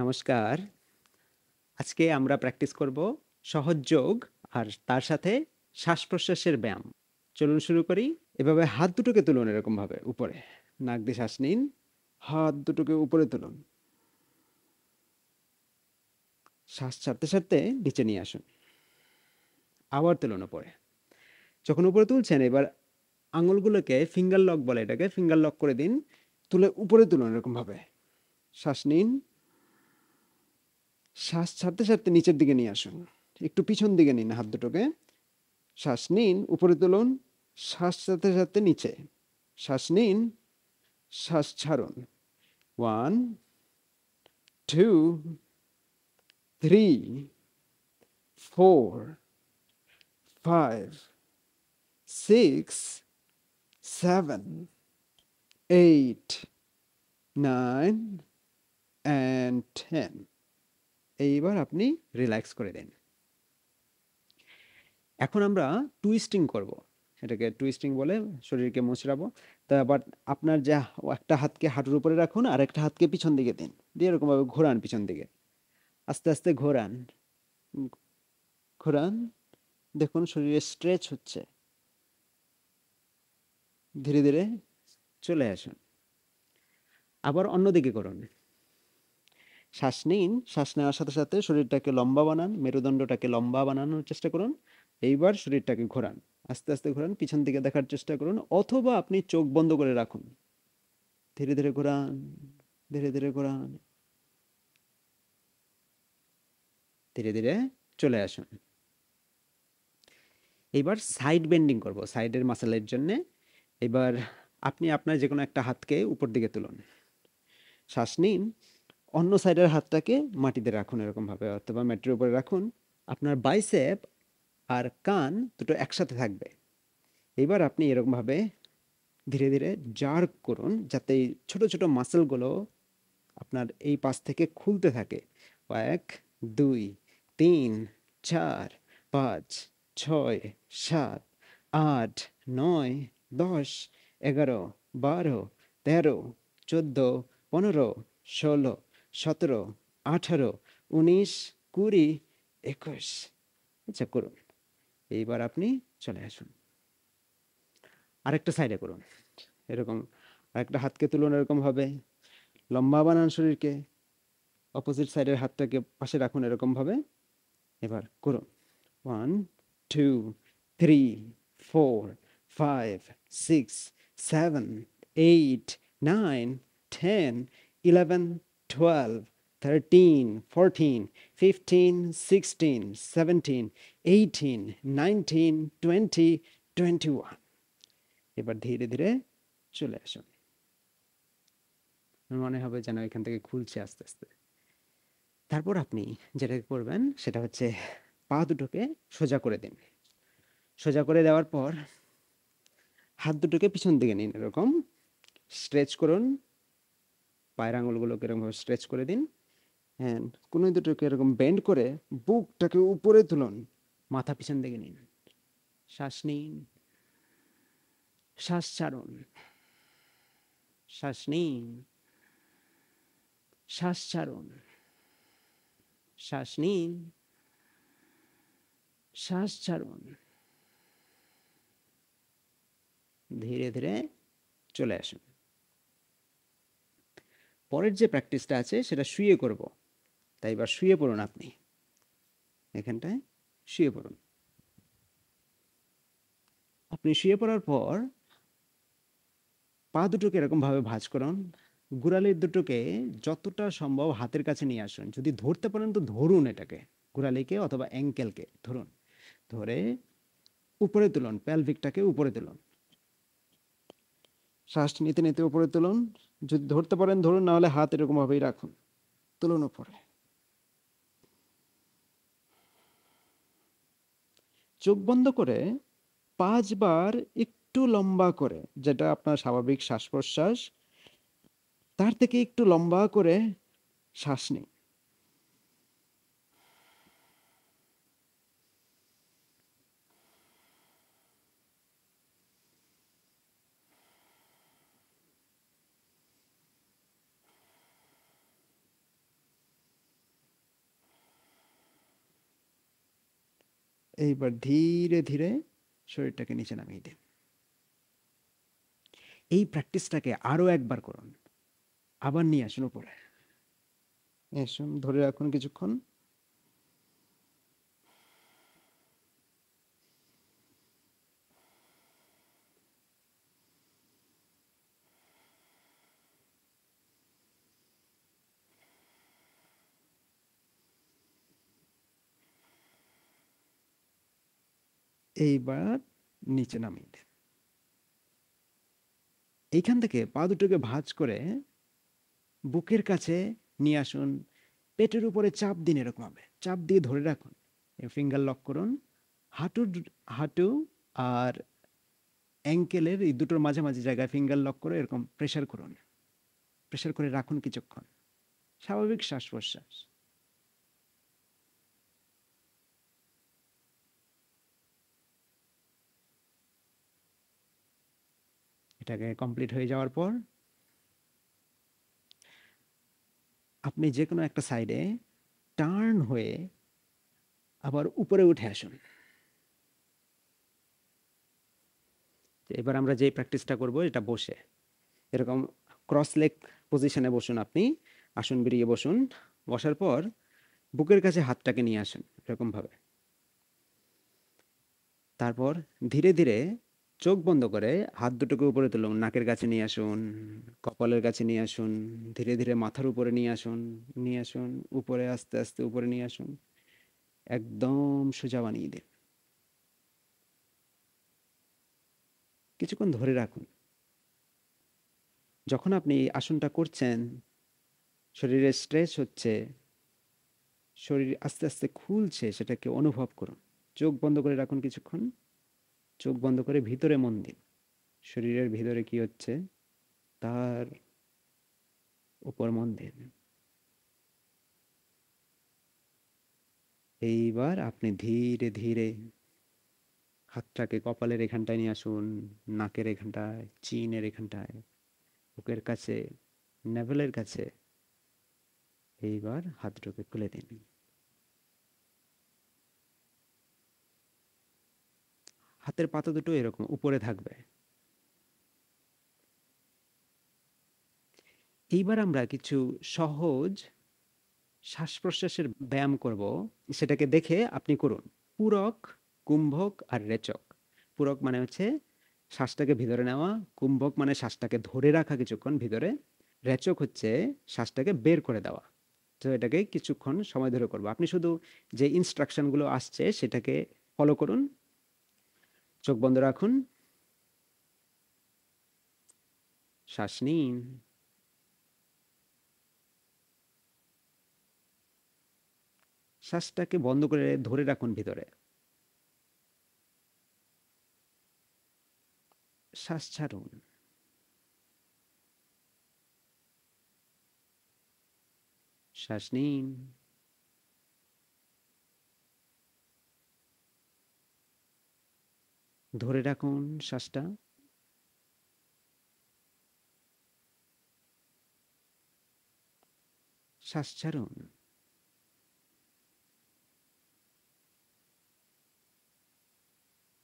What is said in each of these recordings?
নমস্কার। আজকে আমরা প্র্যাকটিস করব সহজ যোগ আর তার সাথে শ্বাস-প্রশ্বাসের ব্যায়াম। চলুন শুরু করি। এভাবে হাত দুটোকে তুলুন এরকমভাবে উপরে। নাক দিয়ে শ্বাস নিন। হাত দুটোকে উপরে তুলুন। শ্বাস ছাড়তে, ছাড়তে নিচে নিয়ে আসুন। আবার তুলুন উপরে। যখন উপরে তুলছেন এবার আঙুলগুলোকে ফিঙ্গার লক বলে এটাকে, ফিঙ্গার লক করে দিন। তুলে উপরে তুলুন এরকমভাবে। শ্বাস নিন। শ্বাস ছাড়তে, ছাড়তে নিচের দিকে নিয়ে আসুন। একটু পিছন দিকে নিন হাত দুটোকে। শ্বাস নিন, উপরে তুলুন। শ্বাস ছাড়তে, ছাড়তে নিচে। শ্বাস নিন, শ্বাস ছাড়ুন। 1, 2, 3, 4, 5, 6, 7, 8, 9 and 10. এইবার আপনি রিল্যাক্স করে দিন। এখন আমরা টুইস্টিং করব। এটাকে টুইস্টিং বলে, শরীরকে মোচড়াবো। তা আবার আপনার যে একটা হাতকে হাঁটুর উপরে রাখুন আর একটা হাতকে পিছন দিকে দিন। দিয়ে এরকমভাবে ঘোরান পিছন দিকে। আস্তে, আস্তে ঘোরান। উম ঘোরান। দেখুন শরীরে স্ট্রেচ হচ্ছে। ধীরে, ধীরে চলে আসুন। আবার অন্যদিকে করুন। শ্বাস নিন, শ্বাস নেওয়ার সাথে, সাথে শরীরটাকে লম্বা বানান, মেরুদণ্ডটাকে লম্বা বানানোর চেষ্টা করুন। এইবার শরীরটাকে ঘোরান। আস্তে, আস্তে ঘোরান, পিছন দিকে দেখার চেষ্টা করুন অথবা আপনি চোখ বন্ধ করে রাখুন। ধীরে, ধীরে ঘোরান, ধীরে, ধীরে ঘোরান। ধীরে, ধীরে চলে আসুন। এইবার সাইড বেন্ডিং করব সাইডের মাসলের জন্যে। এবার আপনি আপনার যেকোনো একটা হাতকে উপর দিকে তুলুন। শ্বাস নিন, অন্য সাইডের হাতটাকে মাটিতে রাখুন এরকমভাবে অথবা ম্যাটের উপরে রাখুন। আপনার বাইসেপ আর কান দুটো একসাথে থাকবে। এবার আপনি এরকমভাবে ধীরে, ধীরে জার্ক করুন যাতে এই ছোট, ছোট মাসলগুলো আপনার এই পাশ থেকে খুলতে থাকে। ১, ২, ৩, ৪, ৫, ৬, ৭, ৮, ৯, ১০, ১১, ১২, ১৩, ১৪, ১৫, ১৬, ১৭, ১৮, ১৯, ২০, ২১। আচ্ছা করুন। এইবার আপনি চলে আসুন। আরেকটা সাইডে করুন। এরকম আরেকটা হাতকে তুলুন এরকমভাবে। লম্বা বানান শরীরকে। অপোজিট সাইডের হাতটাকে পাশে রাখুন এরকমভাবে। এবার করুন। 1, 2, 3, 4, 5, 6, 7, 8, 9, 10, 11, 12, 13, 14, 15, 16, 17, 18, 19, 20, 21. এবার ধীরে, ধীরে চলে আসুন। মনে হবে যেন এখান থেকে খুলছে আস্তে, আস্তে। তারপর আপনি যেটা করবেন সেটা হচ্ছে পা দুটোকে সোজা করে দিন। সোজা করে দেওয়ার পর হাত দুটোকে পিছন দিকে নিন এরকম। স্ট্রেচ করুন। পায়ের আঙুলগুলোকে এরকমভাবে স্ট্রেচ করে দিন। হ্যাঁ, কনুই দুটোকে এরকম বেন্ড করে বুকটাকে উপরে তুলুন। মাথা পিছন দিকে নিন। শ্বাস নিন। শ্বাস ছাড়ুন। শ্বাস নিন। শ্বাস ছাড়ুন। শ্বাস নিন। শ্বাস ছাড়ুন। ধীরে, ধীরে চলে আসুন। পরের যে প্র্যাকটিসটা আছে সেটা শুয়ে করব। তাই এবার শুয়ে পড়ুন আপনি। এখানটায় শুয়ে পড়ুন। আপনি শুয়ে পড়ার পর পা দুটোকে এরকমভাবে ভাঁজ করুন। গোড়ালির দুটোকে যতটা সম্ভব হাতের কাছে নিয়ে আসুন। যদি ধরতে পারেন তো ধরুন এটাকে। গোড়ালিকে অথবা অ্যাঙ্কেলকে ধরুন। ধরে উপরে তুলুন। প্যালভিকটাকে উপরে তুলুন। শ্বাস নিতে, নিতে উপরে তুলুন। যদি ধরতে পারেন ধরুন, না হলে হাত এরকমভাবেই রাখুন। তুলুন উপরে। চোখ বন্ধ করে ৫ বার একটু লম্বা করে, যেটা আপনার স্বাভাবিক শ্বাস-প্রশ্বাস, তার থেকে একটু লম্বা করে শ্বাস নিন। এইবার ধীরে ধীরে শরীরটাকে নিচে নামিয়ে দিন। এই প্র্যাকটিসটাকে আরো একবার করুন। আবার নিয়ে আসুন উপরে। এসুন, ধরে রাখুন কিছুক্ষণ। এইবার নিচে নামিয়ে দিন। এইখান থেকে পা দুটোকে ভাঁজ করে বুকের কাছে নিয়ে আসুন। পেটের উপরে চাপ দিন, এরকম ভাবে চাপ দিয়ে ধরে রাখুন। ফিঙ্গার লক করুন। হাঁটু হাঁটু আর অ্যাঙ্কেলের এই দুটোর মাঝামাঝি জায়গায় ফিঙ্গার লক করে এরকম প্রেসার করুন। প্রেসার করে রাখুন কিছুক্ষণ। স্বাভাবিক শ্বাস প্রশ্বাস। এটাকে কমপ্লিট হয়ে যাওয়ার পর আপনি যে কোনো একটা সাইডে টার্ন হয়ে আবার উপরে উঠে আসুন। এবার আমরা যে প্র্যাকটিসটা করব এটা বসে, এরকম ক্রস লেগ পজিশনে বসুন। আপনি আসন বেরিয়ে বসুন। বসার পর বুকের কাছে হাতটাকে নিয়ে আসুন এরকম ভাবে। তারপর ধীরে ধীরে চোখ বন্ধ করে হাত দুটোকে উপরে তুলুন। নাকের কাছে নিয়ে আসুন, কপালের কাছে নিয়ে আসুন, ধীরে ধীরে মাথার উপরে নিয়ে আসুন। নিয়ে আসুন উপরে, আস্তে আস্তে উপরে নিয়ে আসুন। একদম সোজা বানিয়ে দিন। কিছুক্ষণ ধরে রাখুন। যখন আপনি আসনটা করছেন, শরীরে স্ট্রেচ হচ্ছে, শরীর আস্তে আস্তে খুলছে, সেটাকে অনুভব করুন। চোখ বন্ধ করে রাখুন কিছুক্ষণ। চোখ বন্ধ করে ভিতরে মন দিন। শরীরের ভিতরে কি হচ্ছে তার উপর মন দিন। এইবার আপনি ধীরে ধীরে হাতটাকে কপালের এখানটায় নিয়ে আসুন, নাকের এখানটায়, চিনের এখানটায়, বুকের কাছে, নেভেলের কাছে। এইবার হাতটাকে খুলে দিন। হাতের পাতা দুটো এরকম উপরে থাকবে। এইবার আমরা কিছু সহজ শ্বাস প্রশ্বাসের ব্যায়াম করব। সেটাকে দেখে আপনি করুন। পূরক, কুম্ভক আর রেচক। পূরক মানে হচ্ছে শ্বাসটাকে ভিতরে নেওয়া। কুম্ভক মানে শ্বাসটাকে ধরে রাখা কিছুক্ষণ ভিতরে। রেচক হচ্ছে শ্বাসটাকে বের করে দেওয়া। তো এটাকে কিছুক্ষণ সময় ধরে করবো। আপনি শুধু যে ইনস্ট্রাকশনগুলো আসছে সেটাকে ফলো করুন। চোখ বন্ধ রাখুন। শ্বাস নিন। শ্বাসটাকে বন্ধ করে ধরে রাখুন ভিতরে। শ্বাস ছাড়ুন। শ্বাস নিন। ধরে রাখুন শ্বাসটা। শ্বাস ছাড়ুন।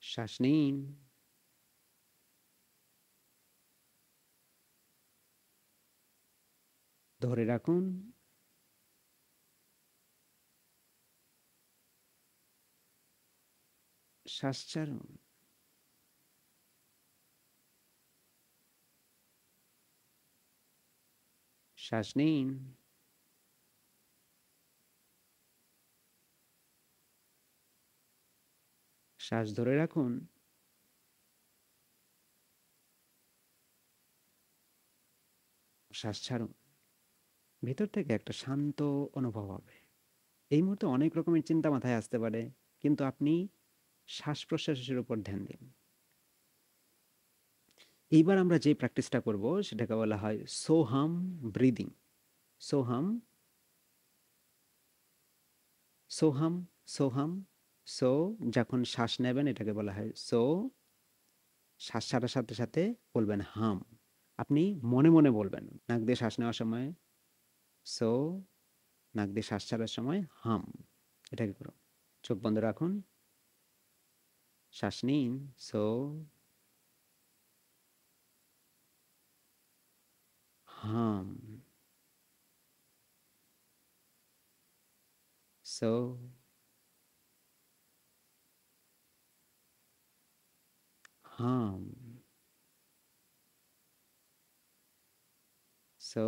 শ্বাস নিন। ধরে রাখুন। শ্বাস ছাড়ুন। শ্বাস নিন। শ্বাস ধরে রাখুন। শ্বাস ছাড়ুন। ভিতর থেকে একটা শান্ত অনুভব হবে। এই মুহূর্তে অনেক রকমের চিন্তা মাথায় আসতে পারে, কিন্তু আপনি শ্বাস প্রশ্বাসের উপর ধ্যান দিন। এইবার আমরা যে প্র্যাকটিসটা করব সেটাকে বলা হয় সোহাম ব্রিদিং। সোহাম, সোহাম, সোহাম। সো যখন শ্বাস নেবেন এটাকে বলা হয় সো। শ্বাস ছাড়ার সাথে সাথে বলবেন হাম। আপনি মনে মনে বলবেন। নাক দিয়ে শ্বাস নেওয়ার সময় সো, নাক দিয়ে শ্বাস ছাড়ার সময় হাম। এটাকে করুন। চোখ বন্ধ রাখুন। শ্বাস নিন, সো, হাম, সো, হাম, সো,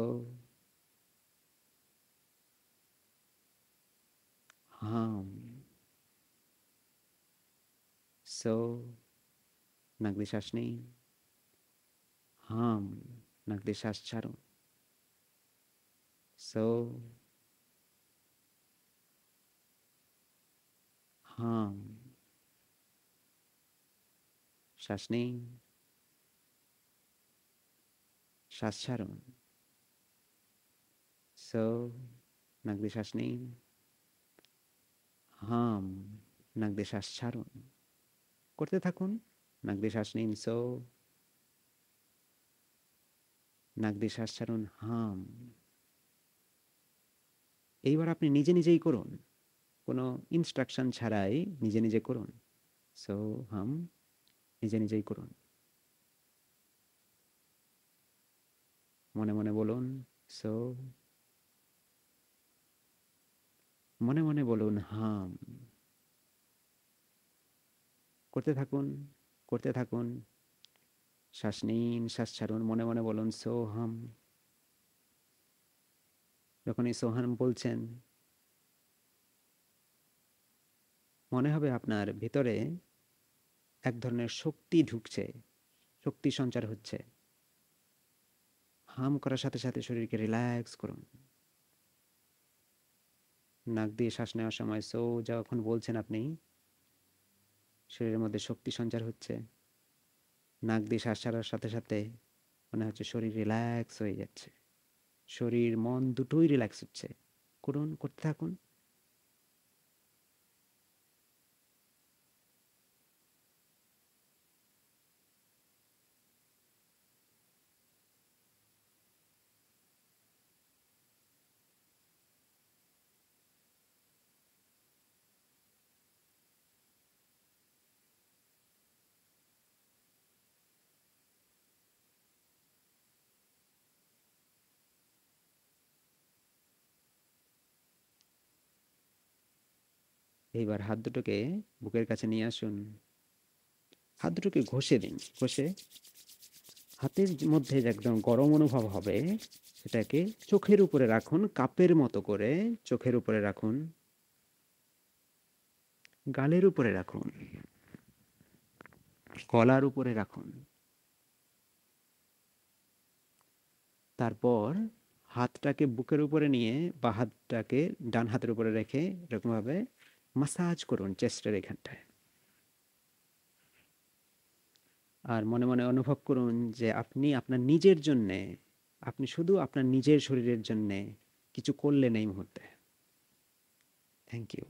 হাম, সো, নাক দিয়ে শ্বাস নিন, হাম, নাক দিয়ে শ্বাস ছাড়ুন, সো, হাম, শ্বাস নিন, শ্বাস ছাড়ুন, সো, নাক দিয়ে শ্বাস নিন, হাম, নাক দিয়ে শ্বাস ছাড়ুন, করতে থাকুন, নাক দিয়ে শ্বাস নিন, সো, নাক দিয়ে শ্বাস ছাড়ুন, হাম। এইবার আপনি নিজে নিজেই করুন, কোনো ইনস্ট্রাকশন ছাড়াই নিজে নিজে করুন, সো, হাম, নিজে নিজেই করুন, মনে মনে বলুন, সো, মনে মনে বলুন, হাম, করতে থাকুন, করতে থাকুন, শ্বাস নিন, শ্বাস ছাড়ুন, মনে মনে বলুন, সো, হাম। যখন এই সোহাম বলছেন, মনে হবে আপনার ভিতরে এক ধরনের শক্তি ঢুকছে, শক্তি সঞ্চার হচ্ছে। হাম করার সাথে সাথে শরীরকে রিল্যাক্স করুন। নাক দিয়ে শ্বাস নেওয়ার সময় সো যখন বলছেন আপনি, শরীরের মধ্যে শক্তি সঞ্চার হচ্ছে। নাক দিয়ে শ্বাস ছাড়ার সাথে সাথে মনে হচ্ছে শরীর রিল্যাক্স হয়ে যাচ্ছে, শরীর মন দুটোই রিল্যাক্স হচ্ছে। করুন, করতে থাকুন। এইবার হাত দুটোকে বুকের কাছে নিয়ে আসুন, হাত দুটোকে ঘষে দিন, ঘষে হাতের মধ্যে যে একদম গরম অনুভব হবে সেটাকে চোখের উপরে রাখুন, কাপের মতো করে চোখের উপরে রাখুন, গালের উপরে রাখুন, গলার উপরে রাখুন। তারপর হাতটাকে বুকের উপরে নিয়ে বা হাতটাকে ডান হাতের উপরে রেখে এরকমভাবে মাসাজ করুন চেস্টের এখানটায়। আর মনে মনে অনুভব করুন যে আপনি আপনার নিজের জন্যে, আপনি শুধু আপনার নিজের শরীরের জন্যে কিছু করলেন এই মুহূর্তে। Thank you.